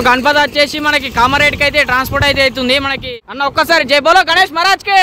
గణపతి వచ్చేసి మనకి కామారెడ్డికి అయితే ట్రాన్స్పోర్ట్ అయితే అవుతుంది మనకి అన్న ఒక్కసారి జై బోలో గణేష్ మహారాజ్ కి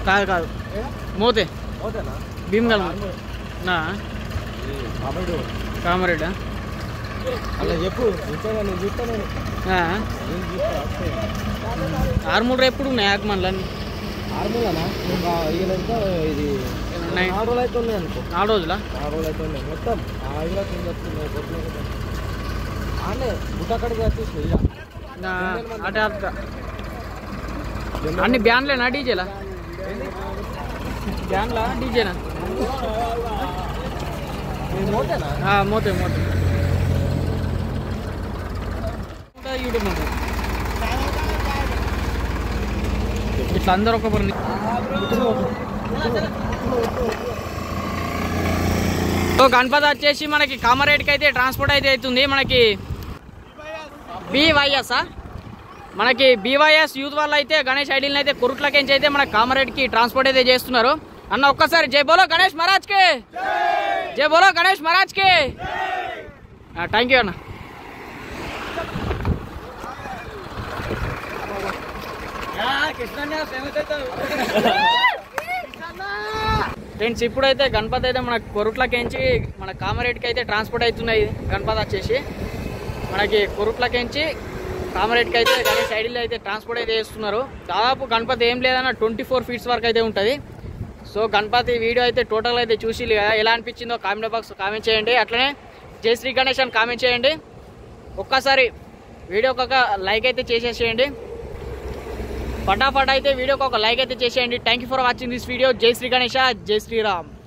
కాదు కాదు మోతే భీమగల్ కామారెడ్డి అలా చెప్పు ఆర్మూర్ ఎప్పుడు ఉన్నాయి ఆగమన్లన్నీ ఆర్మూలనా ఇది 4 రోజులు అయితే ఉన్నాయి అనుకో 4 రోజులా 4 రోజులు అయితే ఉన్నాయి మొత్తం 5 లక్షలు వస్తున్నాయి ఆనే బుట్టక్కడికి వచ్చేసి అటే అన్ని బ్యాన్లేనా డీజేలా బ్యాన్లా డీజేనా మోతే మోతే యూట్యూబ్ ఉంటుంది ఇట్లా అందరూ ఒక గణపతి వచ్చేసి మనకి కామారెడ్డికి అయితే ట్రాన్స్పోర్ట్ అయితే అవుతుంది మనకి BYS మనకి BYS యూత్ వాళ్ళు అయితే గణేష్ ఐడిల్ని అయితే కురుట్లకెంచి అయితే మన కామారెడ్డికి ట్రాన్స్పోర్ట్ అయితే చేస్తున్నారు అన్న ఒక్కసారి జై బోలో గణేష్ మహారాజ్ కి జై బోలో గణేష్ మహారాజ్ కి థ్యాంక్ యూ అన్న ఫ్రెండ్స్ ఇప్పుడైతే గణపతి అయితే మన కొరుట్లకెంచి మన కామారెడ్డికి అయితే ట్రాన్స్పోర్ట్ అవుతున్నాయి గణపతి వచ్చేసి మనకి కొరుట్లకెంచి కామారెడ్డికి అయితే గణేష్ ఐడిల్ అయితే ట్రాన్స్పోర్ట్ అయితే చేస్తున్నారు దాదాపు గణపతి ఏం లేదన్న 24 ఫీట్స్ వరకు అయితే ఉంటుంది సో గణపతి వీడియో అయితే టోటల్ అయితే చూసి ఎలా అనిపించిందో కామెంట్ బాక్స్ కామెంట్ చేయండి అట్లనే జై శ్రీ గణేష్ అని కామెంట్ చేయండి ఒక్కసారి వీడియోకి ఒక లైక్ అయితే చేసేసేయండి ఫటాఫట్ అయితే వీడియోకి ఒక లైక్ అయితే చేసేయండి thank you for watching this video జై శ్రీ గణేష జై శ్రీరామ్